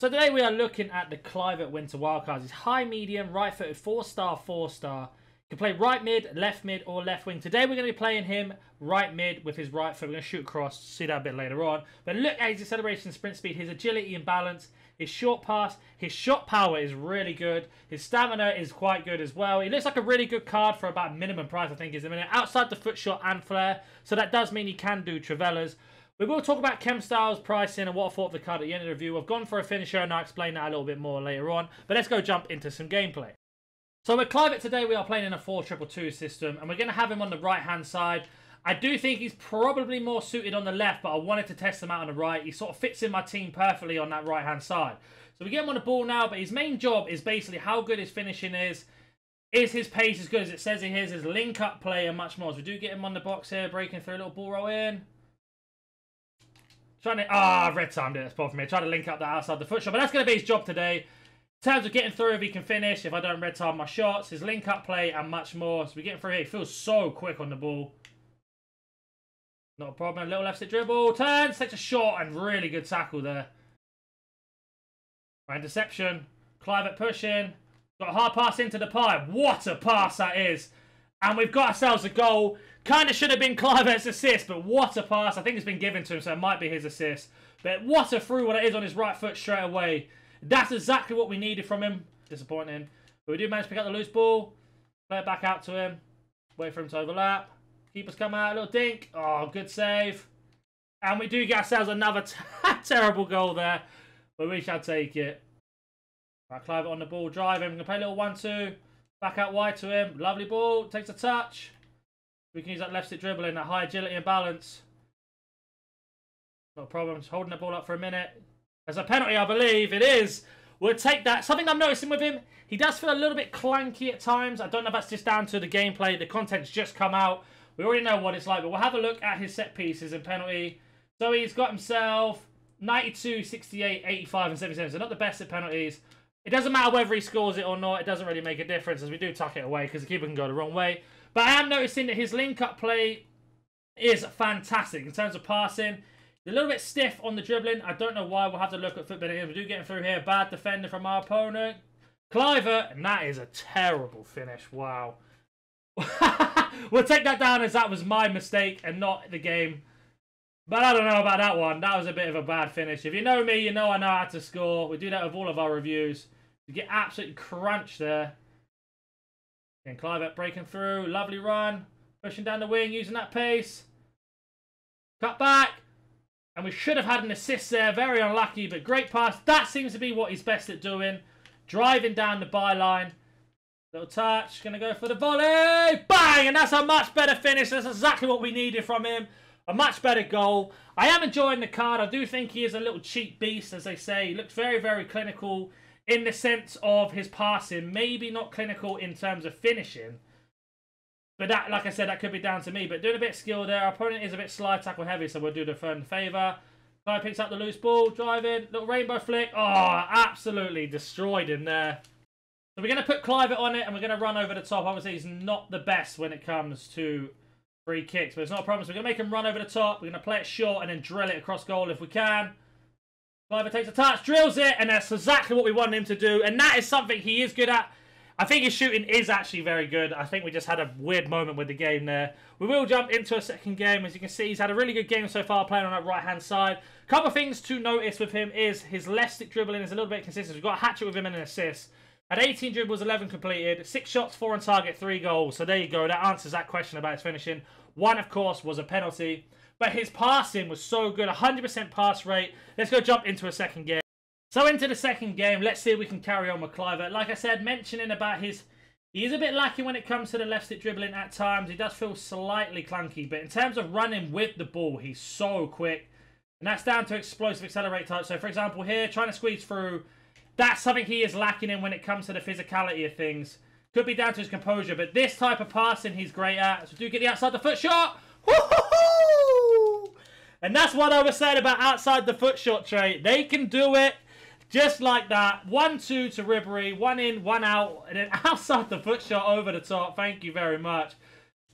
So today we are looking at the Kluivert Winter Wildcards. He's high, medium, right footed, 4-star, 4-star. Can play right mid, or left wing. Today we're going to be playing him right mid with his right foot. We're going to shoot across, see that a bit later on. But look at his acceleration, sprint speed, his agility and balance, his short pass, his shot power is really good. His stamina is quite good as well. He looks like a really good card for about minimum price, I think, is a minute. Outside the foot shot and flare, so that does mean he can do Travellas. We will talk about chem styles, pricing, and what I thought of the card at the end of the review. I've gone for a finisher, and I'll explain that a little bit more later on. But let's go jump into some gameplay. So with Kluivert today, we are playing in a 4-2-2 system, and we're going to have him on the right-hand side. I do think he's probably more suited on the left, but I wanted to test him out on the right. He sort of fits in my team perfectly on that right-hand side. So we get him on the ball now, but his main job is basically how good his finishing is his pace as good as it says he is, his link-up play, and much more. So we do get him on the box here, breaking through a little ball roll in. Trying to... I've red timed it. That's problem for me. Trying to link up that outside the foot shot. But that's going to be his job today. In terms of getting through, if he can finish, if I don't red time my shots, his link-up play, and much more. So we get him through here. He feels so quick on the ball. Not a problem. A little left stick dribble. Turns. Takes a shot and really good tackle there. Right, interception. Kluivert pushing. Got a hard pass into the pipe. What a pass that is. And we've got ourselves a goal. Kind of should have been Kluivert's assist, but what a pass. I think it's been given to him, so it might be his assist. But what a through what it is on his right foot straight away. That's exactly what we needed from him. Disappointing. But we do manage to pick up the loose ball. Play it back out to him. Wait for him to overlap. Keepers come out. A little dink. Oh, good save. And we do get ourselves another terrible goal there. But we shall take it. Right, Kluivert on the ball. Drive him. We're going to play a little 1-2. Back out wide to him. Lovely ball. Takes a touch. We can use that left stick dribbling, that high agility and balance. No problem. Just holding the ball up for a minute. As a penalty, I believe it is. We'll take that. Something I'm noticing with him, he does feel a little bit clanky at times. I don't know if that's just down to the gameplay. The content's just come out. We already know what it's like, but we'll have a look at his set pieces and penalty. So he's got himself 92, 68, 85, and 77. So not the best at penalties. It doesn't matter whether he scores it or not. It doesn't really make a difference as we do tuck it away because the keeper can go the wrong way. But I am noticing that his link-up play is fantastic in terms of passing. He's a little bit stiff on the dribbling. I don't know why. We'll have to look at football. We do get him through here. Bad defender from our opponent. Kluivert, and that is a terrible finish. Wow. We'll take that down as that was my mistake and not the game. But I don't know about that one. That was a bit of a bad finish. If you know me, you know I know how to score. We do that with all of our reviews. You get absolutely crunched there. And Kluivert breaking through. Lovely run. Pushing down the wing, using that pace. Cut back. And we should have had an assist there. Very unlucky, but great pass. That seems to be what he's best at doing. Driving down the byline. Little touch. Going to go for the volley. Bang! And that's a much better finish. That's exactly what we needed from him. A much better goal. I am enjoying the card. I do think he is a little cheap beast, as they say. He looks very, very clinical in the sense of his passing. Maybe not clinical in terms of finishing. But that, like I said, that could be down to me. But doing a bit of skill there. Our opponent is a bit slide tackle heavy, so we'll do the third in favour. Guy picks up the loose ball, driving. Little rainbow flick. Oh, absolutely destroyed him there. So we're going to put Kluivert on it, and we're going to run over the top. Obviously, he's not the best when it comes to free kicks, but it's not a problem. So we're going to make him run over the top. We're going to play it short and then drill it across goal if we can. Kluivert takes a touch, drills it, and that's exactly what we wanted him to do. And that is something he is good at. I think his shooting is actually very good. I think we just had a weird moment with the game there. We will jump into a second game. As you can see, he's had a really good game so far playing on that right-hand side. A couple of things to notice with him is his left stick dribbling is a little bit consistent. We've got a hat-trick with him and an assist. Had 18 dribbles, 11 completed, 6 shots, 4 on target, 3 goals. So there you go. That answers that question about his finishing. One, of course, was a penalty. But his passing was so good. 100% pass rate. Let's go jump into a second game. So into the second game. Let's see if we can carry on with Kluivert. Like I said, mentioning about his... He is a bit lacking when it comes to the left stick dribbling at times. He does feel slightly clunky. But in terms of running with the ball, he's so quick. And that's down to explosive accelerate type. So, for example, here, trying to squeeze through... That's something he is lacking in when it comes to the physicality of things. Could be down to his composure, but this type of passing he's great at. So do get the outside the foot shot. Woo-hoo-hoo! And that's what I was saying about outside the foot shot trait. They can do it just like that. 1-2 to Ribery. 1 in, 1 out. And then outside the foot shot over the top. Thank you very much.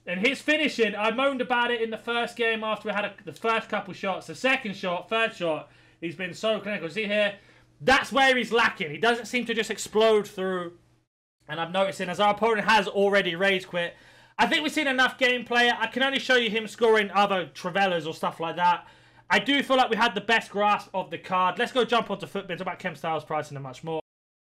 And his finishing, I moaned about it in the first game after we had the first couple shots. The second shot, third shot, he's been so clinical. See here? That's where he's lacking. He doesn't seem to just explode through. And I'm noticing as our opponent has already rage quit. I think we've seen enough gameplay. I can only show you him scoring other Travellas or stuff like that. I do feel like we had the best grasp of the card. Let's go jump onto Footbin, talk about Chem Styles pricing and much more.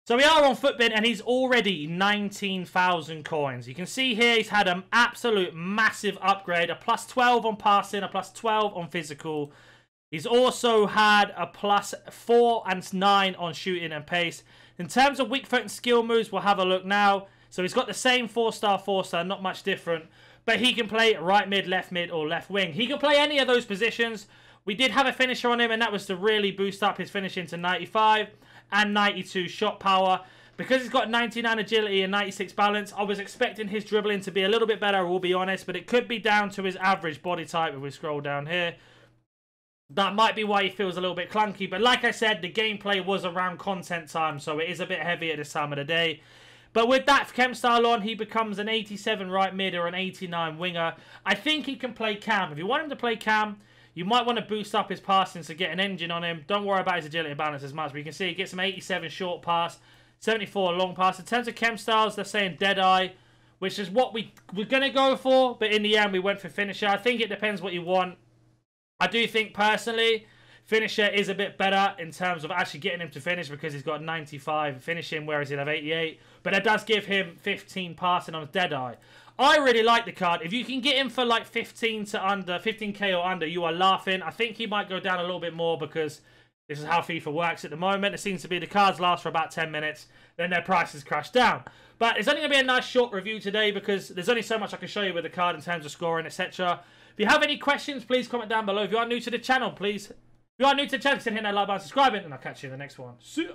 So we are on Footbin and he's already 19,000 coins. You can see here he's had an absolute massive upgrade. A plus 12 on passing, a plus 12 on physical. He's also had a plus 4 and 9 on shooting and pace. In terms of weak foot and skill moves, we'll have a look now. So he's got the same 4-star, 4-star, not much different. But he can play right mid, or left wing. He can play any of those positions. We did have a finisher on him, and that was to really boost up his finishing to 95 and 92 shot power. Because he's got 99 agility and 96 balance, I was expecting his dribbling to be a little bit better, I will be honest. But it could be down to his average body type if we scroll down here. That might be why he feels a little bit clunky. But like I said, the gameplay was around content time, so it is a bit heavy at this time of the day. But with that Chem style on, he becomes an 87 right mid or an 89 winger. I think he can play cam. If you want him to play cam, you might want to boost up his passing to get an engine on him. Don't worry about his agility and balance as much. But you can see he gets some 87 short pass, 74 long pass. In terms of Chem styles, they're saying Deadeye, which is what we're going to go for. But in the end, we went for finisher. I think it depends what you want. I do think, personally, finisher is a bit better in terms of actually getting him to finish because he's got 95 finishing, whereas he'll have 88. But it does give him 15 passing on his Deadeye. I really like the card. If you can get him for like 15k or under, you are laughing. I think he might go down a little bit more because this is how FIFA works at the moment. It seems to be the cards last for about 10 minutes, then their prices crash down. But it's only going to be a nice short review today because there's only so much I can show you with the card in terms of scoring, etc. If you have any questions, please comment down below. If you are new to the channel, please. If you are new to the channel, consider hitting that like button, subscribing, and I'll catch you in the next one. See ya.